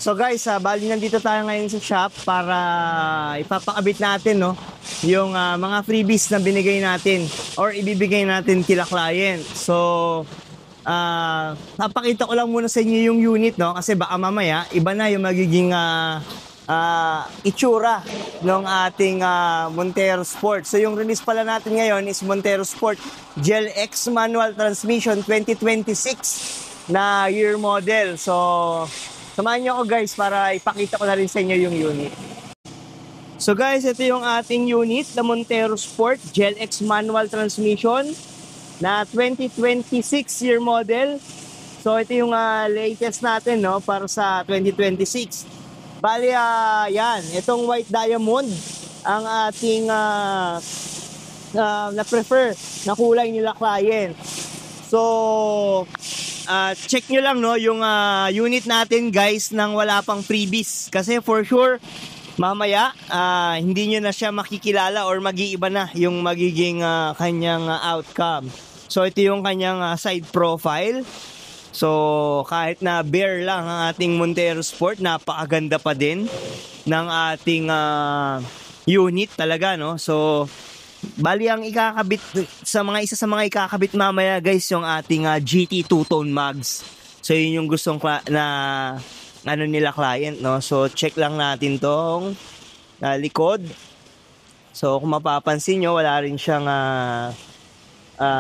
So guys, bali nandito tayo ngayon sa shop para ipapakabit natin, no, yung mga freebies na binigay natin or ibibigay natin kila client. So, napakita ko lang muna sa inyo yung unit, no, kasi baka mamaya iba na yung magiging itsura ng ating Montero Sport. So yung release pala natin ngayon is Montero Sport Gel X Manual Transmission 2026 na year model. So samahan nyo ako guys para ipakita ko na rin sa inyo yung unit. So guys, ito yung ating unit na Montero Sport Gel X Manual Transmission na 2026 year model. So ito yung latest natin, no, para sa 2026. Bali, yan, itong white diamond ang ating na-prefer na kulay nila client. So, check nyo lang, no, yung unit natin guys nang wala pang freebies. Kasi for sure, mamaya, hindi nyo na siya makikilala or mag-iiba na yung magiging kanyang outcome. So, ito yung kanyang side profile. So, kahit na bare lang ang ating Montero Sport, napakaganda pa din ng ating unit talaga, no? So, bali ang ikakabit isa sa mga ikakabit mamaya guys, yung ating GT two-tone mags. So, yun yung gustong na nila client, no? So, check lang natin tong likod. So, kung mapapansin nyo, wala rin siyang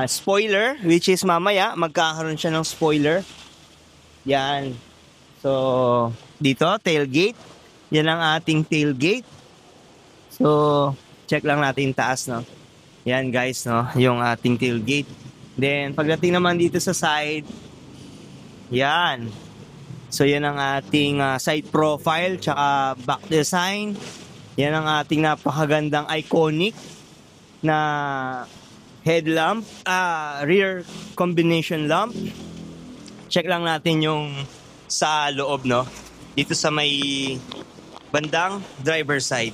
spoiler, which is mamaya magkakaroon siya ng spoiler. Yan. So, dito tailgate. Yan ang ating tailgate. So, check lang natin taas, no. Yan guys, no, yung ating tailgate. Then pagdating naman dito sa side, yan. So, yan ang ating side profile tsaka back design. Yan ang ating napakagandang iconic na headlamp, rear combination lamp. Check lang natin yung sa loob, no, dito sa may bandang driver side.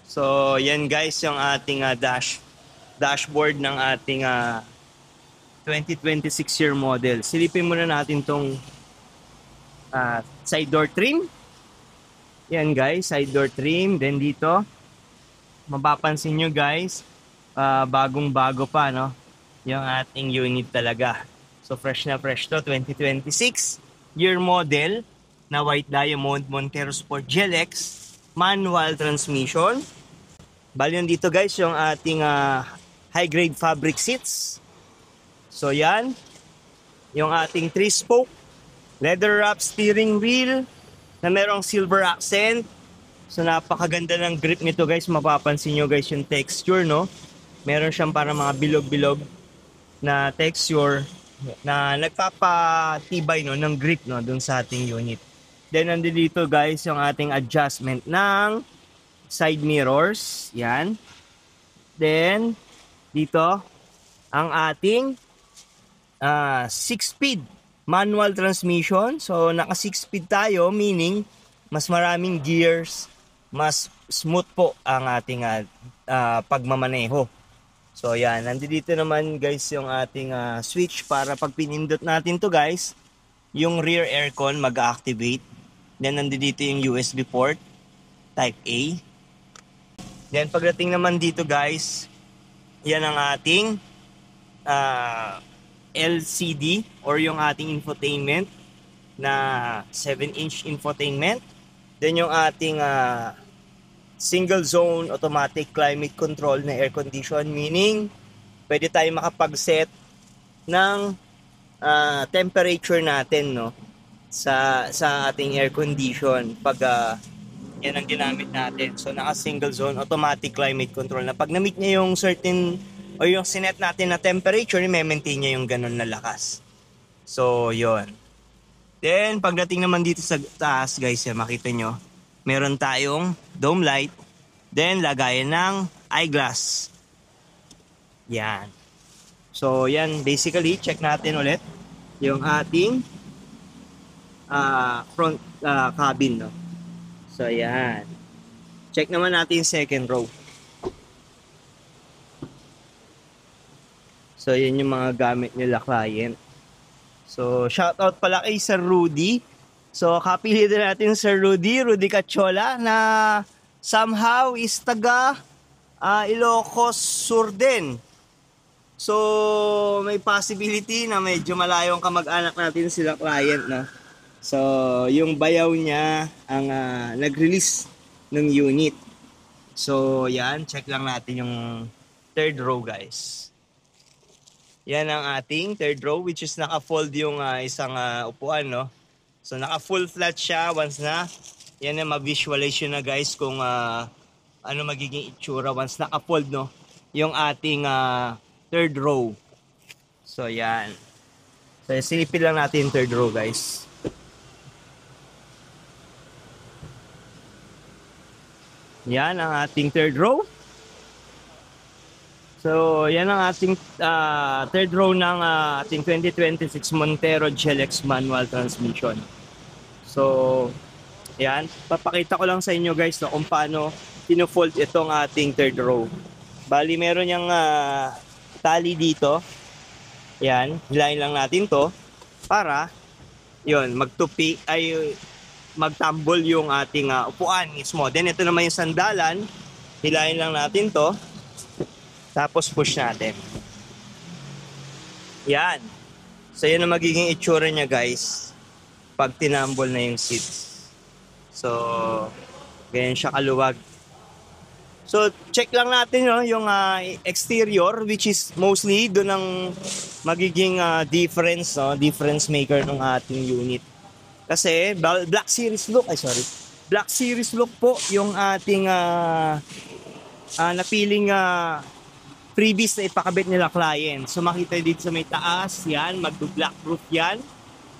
So yan guys yung ating dashboard ng ating 2026 year model. Silipin muna natin tong side door trim. Yan guys, side door trim. Then dito mapapansin nyo guys, bagong bago pa, no, yung ating unit talaga. So fresh na fresh to, 2026 year model na white diamond Montero Sport Gel X manual transmission. Bali yan dito guys yung ating high grade fabric seats. So yan yung ating 3-spoke leather wrap steering wheel na merong silver accent. So napakaganda ng grip nito guys. Mapapansin nyo guys yung texture, no? Meron siyang para mga bilog-bilog na texture na nagpapatibay, no, ng grip, no, dun sa ating unit. Then nandito guys yung ating adjustment ng side mirrors. Yan. Then dito ang ating 6-speed manual transmission. So naka 6-speed tayo, meaning mas maraming gears, mas smooth po ang ating pagmamaneho. So yan, nandito naman guys yung ating switch para pag pinindot natin to guys, yung rear aircon mag-activate. Then nandito yung USB port type A. Then pagdating naman dito guys, yan ang ating LCD or yung ating infotainment na 7-inch infotainment. Then yung ating single zone automatic climate control na air condition, meaning pwede tayo makapag-set ng temperature natin, no, sa ating air condition pag yan ang ginamit natin. So naka single zone automatic climate control na pag na-meet niya yung certain o yung sinet natin na temperature, i-maintain niya yung ganun na lakas. So yon. Then, pagdating naman dito sa taas, guys, yan, makita nyo, meron tayong dome light. Then, lagayan ng eyeglass. Yan. So, yan, basically, check natin ulit yung ating front cabin, no? So, yan. Check naman natin yung second row. So, yan yung mga gamit nila client. So, shoutout pala kay Sir Rudy. So, kapili din natin Sir Rudy Cachola na somehow is taga Ilocos Sur din. So, may possibility na medyo malayo ang kamag-anak natin sila client, no? So, yung bayaw niya ang nag-release ng unit. So, yan. Check lang natin yung third row, guys. Yan ang ating third row, which is naka-fold yung isang upuan, no? So, naka-full flat siya once na. Yan na ma-visualize yun na, guys, kung ano magiging itsura once naka-fold, no? Yung ating third row. So, yan. So, silipin lang natin yung third row, guys. Yan ang ating third row. So, yan ang ating third row ng ating 2026 Montero GLX manual transmission. So, yan. Papakita ko lang sa inyo guys no, kung paano pino-fold itong ating third row. Bali, meron yung tali dito. Yan. Hilahin lang natin to para yun, magtupi ay magtambol yung ating upuan mismo. Then, ito naman yung sandalan. Hilahin lang natin to. Tapos push natin. Yan. So, yan ang magiging itsura niya guys pag tinambol na yung seats. So, ganyan siya kaluwag. So, check lang natin no, yung exterior which is mostly doon ang magiging difference, no, difference maker ng ating unit. Kasi Black Series look, Black Series look po yung ating napiling freebies na ipakabit nila client. So makita dito sa may taas, yan, mag-black roof yan.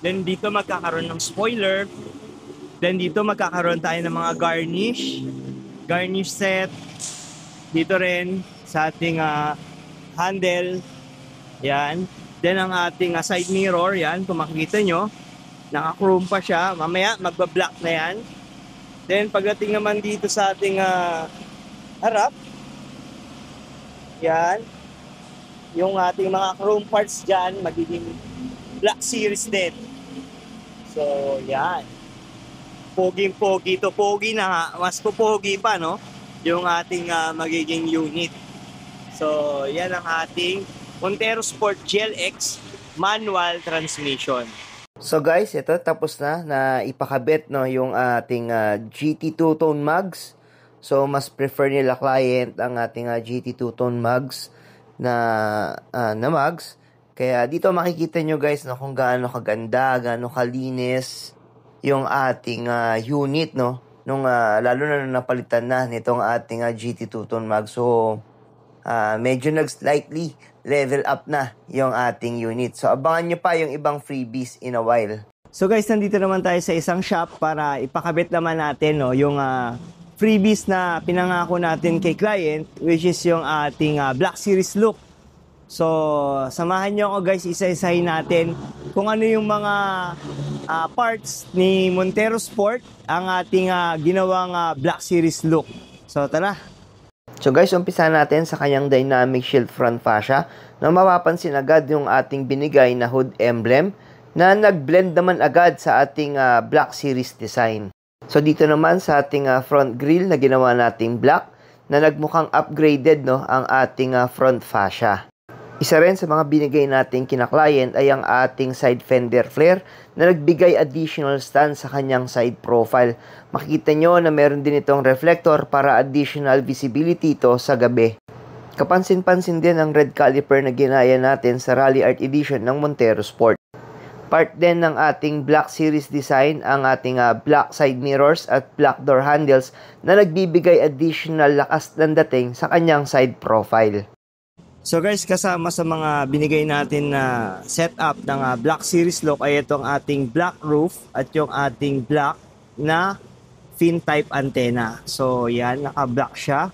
Then dito magkakaroon ng spoiler. Then dito magkakaroon tayo ng mga garnish set. Dito rin sa ating handle. Yan. Then ang ating side mirror, yan, kung makikita nyo, naka-chrome pa siya. Mamaya magba-black na yan. Then pagdating naman dito sa ating harap, yan. Yung ating mga chrome parts dyan, magiging Black Series din. So, yan. Pogi-pogi to. Pogi na nga. Mas pogi pa, no? Yung ating magiging unit. So, yan ang ating Montero Sport GLX manual transmission. So guys, ito tapos na ipakabit no yung ating GT two-tone mags. So mas prefer nila client ang ating GT two-tone mags na mags. Kaya dito makikita nyo guys no kung gaano kaganda, gaano kalinis yung ating unit no nung lalo na nung napalitan na nitong ating GT two-tone mag. So medyo nag-slightly level up na yung ating unit. So, abangan nyo pa yung ibang freebies in a while. So, guys, nandito naman tayo sa isang shop para ipakabit naman natin no, yung freebies na pinangako natin kay client, which is yung ating Black Series look. So, samahan nyo ako, guys, isa-isahin natin kung ano yung mga parts ni Montero Sport ang ating ginawang Black Series look. So, tara! So guys, umpisa natin sa kanyang dynamic shield front fascia na mapapansin agad yung ating binigay na hood emblem na nag-blend naman agad sa ating Black Series design. So dito naman sa ating front grille na ginawa nating black na nagmukhang upgraded no ang ating front fascia. Isa rin sa mga binigay nating kina-client ay ang ating side fender flare na nagbigay additional stand sa kanyang side profile. Makikita nyo na meron din itong reflector para additional visibility ito sa gabi. Kapansin-pansin din ang red caliper na ginaya natin sa Rally Art Edition ng Montero Sport. Part din ng ating Black Series design ang ating black side mirrors at black door handles na nagbibigay additional lakas ng dating sa kanyang side profile. So guys, kasama sa mga binigay natin na setup ng Black Series look ay itong ating black roof at yung ating black na fin type antenna. So yan, naka-black siya.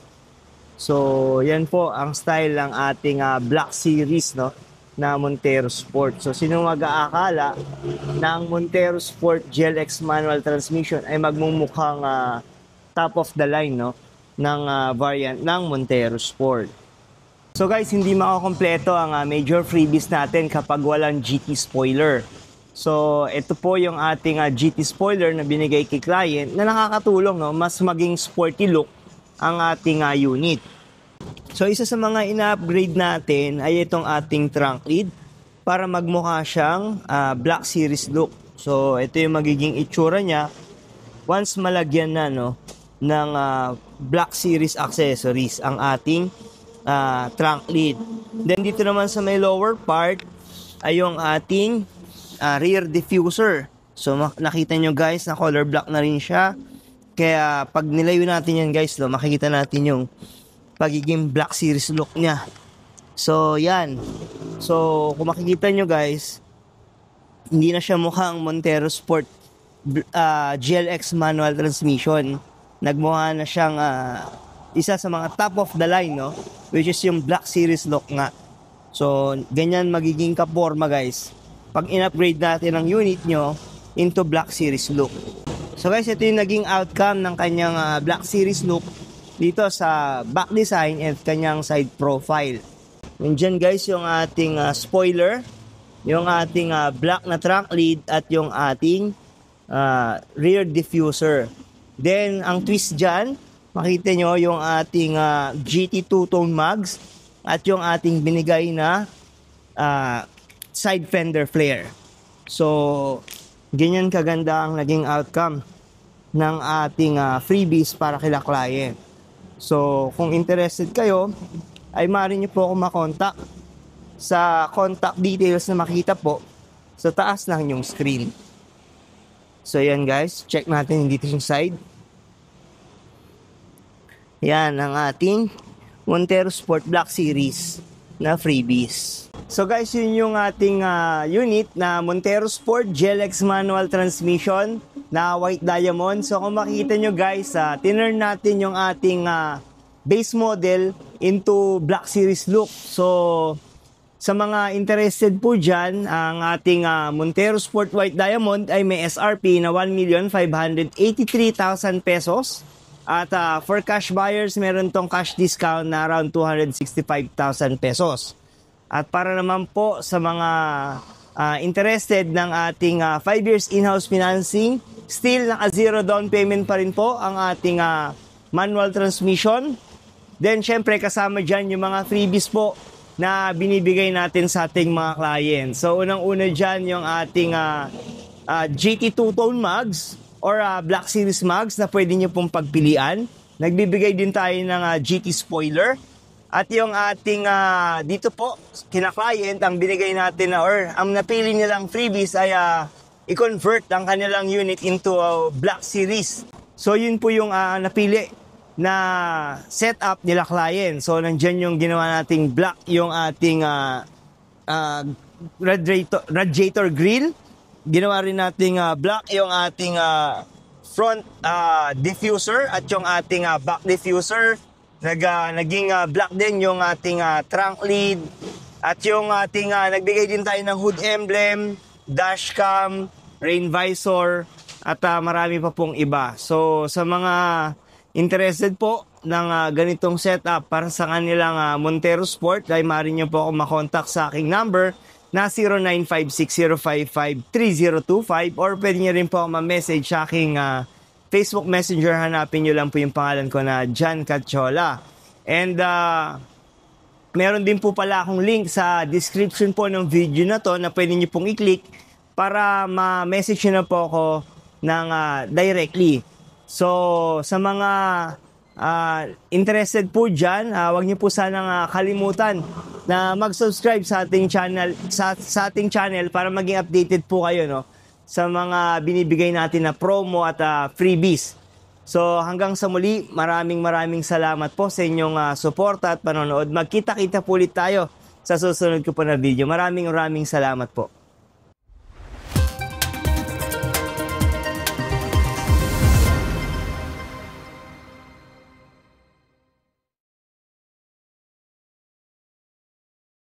So yan po ang style ng ating Black Series no na Montero Sport. So sino mag-aakala na ang Montero Sport GLX manual transmission ay magmumukhang top of the line no ng variant ng Montero Sport. So guys, hindi makakompleto ang major freebies natin kapag walang GT spoiler. So, ito po yung ating GT spoiler na binigay kay client na nakakatulong, no, mas maging sporty look ang ating unit. So, isa sa mga ina-upgrade natin ay itong ating trunk lid para magmukha siyang Black Series look. So, ito yung magiging itsura niya once malagyan na, no, ng Black Series accessories ang ating trunk lid. Then, dito naman sa may lower part ay yung ating rear diffuser. So nakita nyo guys na color black na rin siya. Kaya pag nilayo natin yan guys, makikita natin yung pagiging Black Series look niya. So yan. So kung makikita nyo guys, hindi na siya mukhang Montero Sport GLX manual transmission. Nagmukha na siyang isa sa mga top of the line, no? Which is yung Black Series look nga. So ganyan magiging kaporma guys pag in-upgrade natin ang unit nyo into Black Series look. So guys, ito yung naging outcome ng kanyang Black Series look dito sa back design and kanyang side profile. Nandiyan guys yung ating spoiler, yung ating black na trunk lid at yung ating rear diffuser. Then ang twist dyan, makita nyo yung ating GT two-tone mags at yung ating binigay na side fender flare. So, ganyan kaganda ang naging outcome ng ating freebies para kila client. So, kung interested kayo, ay maaari nyo po akong makontak sa contact details na makita po sa taas ng inyong screen. So, yan guys. Check natin dito yung side. Yan ang ating Montero Sport Black Series na freebies. So guys, yun yung ating unit na Montero Sport GLX manual transmission na white diamond. So kung makikita nyo guys, tinurn natin yung ating base model into Black Series look. So sa mga interested po dyan, ang ating Montero Sport white diamond ay may SRP na 1,583,000 pesos. At for cash buyers, meron tong cash discount na around 265,000 pesos. At para naman po sa mga interested ng ating 5 years in-house financing, still naka zero down payment pa rin po ang ating manual transmission. Then syempre kasama dyan yung mga freebies po na binibigay natin sa ating mga clients. So unang-una dyan yung ating GT two-tone mags or Black Series mags na pwede nyo pong pagpilian. Nagbibigay din tayo ng GT spoiler. At yung ating dito po, kina-client, ang binigay natin or ang napili nilang freebies ay i-convert ang kanilang unit into Black Series. So yun po yung napili na setup nila client. So nandyan yung ginawa nating black, yung ating radiator grill. Ginawa rin nating black yung ating front diffuser at yung ating back diffuser. Naging black din yung ating trunk lid at yung ating nagbigay din tayo ng hood emblem, dashcam, rain visor at marami pa pong iba. So sa mga interested po ng ganitong setup para sa kanilang Montero Sport ay maaari nyo po ako makontak sa aking number na 0956-055-3025 or pwede nyo rin po ako ma-message sa aking Facebook Messenger. Hanapin nyo lang po yung pangalan ko na John Cachola. And meron din po pala akong link sa description po ng video na to na pwede nyo pong i-click para ma-message nyo na po ako ng directly. So sa mga interested po dyan, huwag nyo po sanang kalimutan na mag-subscribe sa ating channel sa ating channel para maging updated po kayo, no, sa mga binibigay natin na promo at freebies. So hanggang sa muli, maraming salamat po sa inyong suporta at panonood. Magkita-kita po ulit tayo sa susunod ko po na video. Maraming salamat po.